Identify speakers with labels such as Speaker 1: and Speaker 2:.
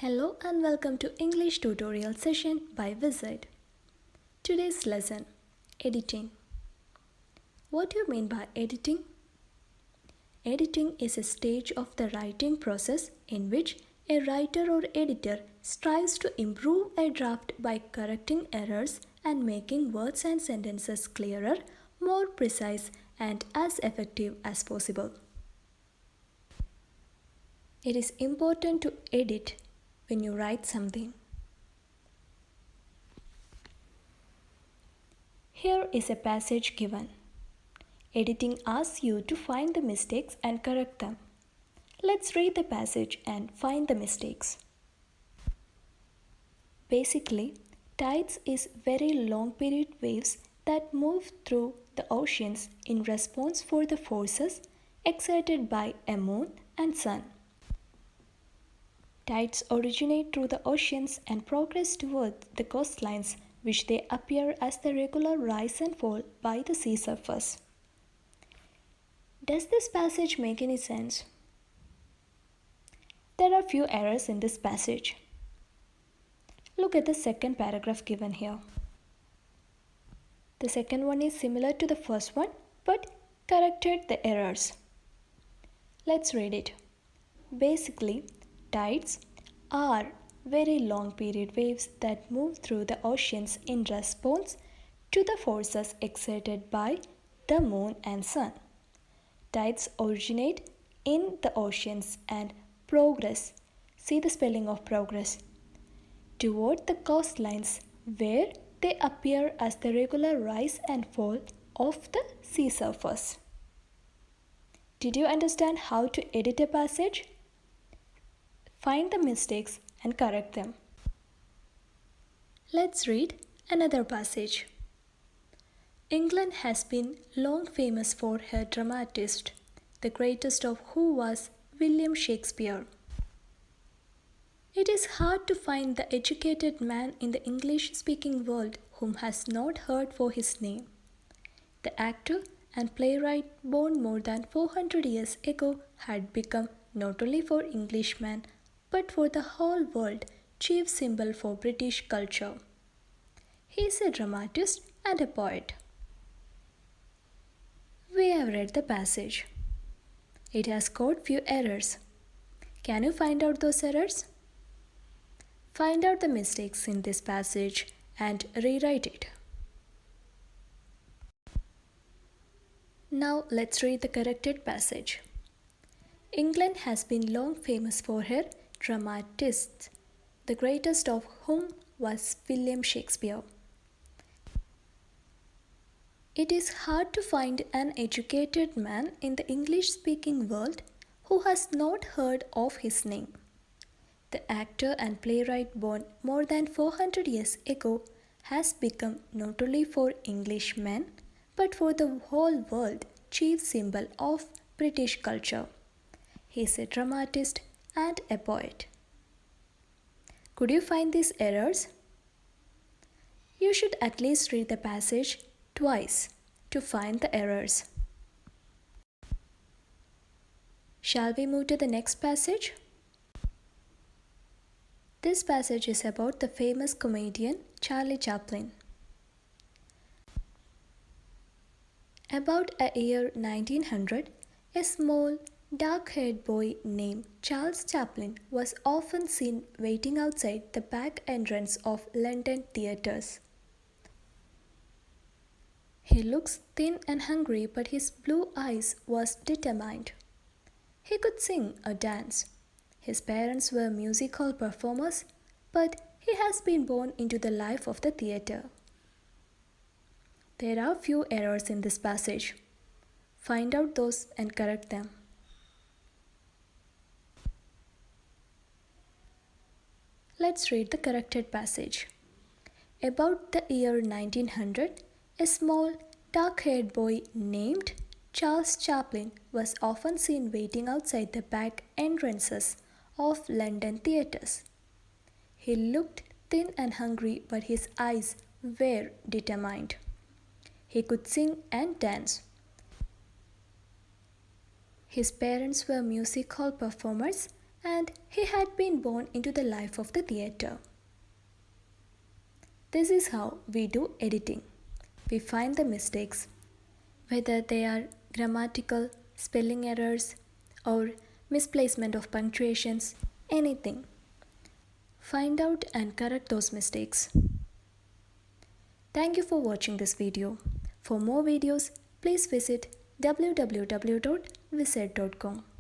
Speaker 1: Hello and welcome to English tutorial session by Wizert. Today's lesson, editing. What do you mean by editing? Editing is a stage of the writing process in which a writer or editor strives to improve a draft by correcting errors and making words and sentences clearer, more precise, and as effective as possible. It is important to edit when you write something. Here is a passage given. Editing asks you to find the mistakes and correct them. Let's read the passage and find the mistakes. Basically, tides is very long period waves that move through the oceans in response for the forces exerted by a moon and sun. Tides originate through the oceans and progress towards the coastlines, which they appear as the regular rise and fall by the sea surface. Does this passage make any sense? There are few errors in this passage. Look at the second paragraph given here. The second one is similar to the first one, but corrected the errors. Let's read it. Basically, tides are very long period waves that move through the oceans in response to the forces exerted by the moon and sun. Tides originate in the oceans and progress, see the spelling of progress, toward the coastlines where they appear as the regular rise and fall of the sea surface. Did you understand how to edit a passage? Find the mistakes and correct them. Let's read another passage. England has been long famous for her dramatist, the greatest of whom was William Shakespeare. It is hard to find the educated man in the English-speaking world whom has not heard for his name. The actor and playwright born more than 400 years ago had become not only for Englishmen but for the whole world chief symbol for British culture. He is a dramatist and a poet. We have read the passage. It has got few errors. Can you find out those errors? Find out the mistakes in this passage and rewrite it. Now let's read the corrected passage. England has been long famous for her dramatists, the greatest of whom was William Shakespeare. It is hard to find an educated man in the English-speaking world who has not heard of his name. The actor and playwright born more than 400 years ago has become not only for Englishmen but for the whole world chief symbol of British culture. He is a dramatist and a poet. Could you find these errors? You should at least read the passage twice to find the errors. Shall we move to the next passage? This passage is about the famous comedian Charlie Chaplin. About a year 1900, a small, dark-haired boy named Charles Chaplin was often seen waiting outside the back entrance of London theatres. He looks thin and hungry, but his blue eyes was determined. He could sing or dance. His parents were music hall performers, but he has been born into the life of the theatre. There are few errors in this passage. Find out those and correct them. Let's read the corrected passage. About the year 1900, a small, dark-haired boy named Charles Chaplin was often seen waiting outside the back entrances of London theatres. He looked thin and hungry, but his eyes were determined. He could sing and dance. His parents were music hall performers and he had been born into the life of the theatre. This is how we do editing. We find the mistakes, whether they are grammatical, spelling errors, or misplacement of punctuations, anything. Find out and correct those mistakes. Thank you for watching this video. For more videos, please visit www.wizert.com.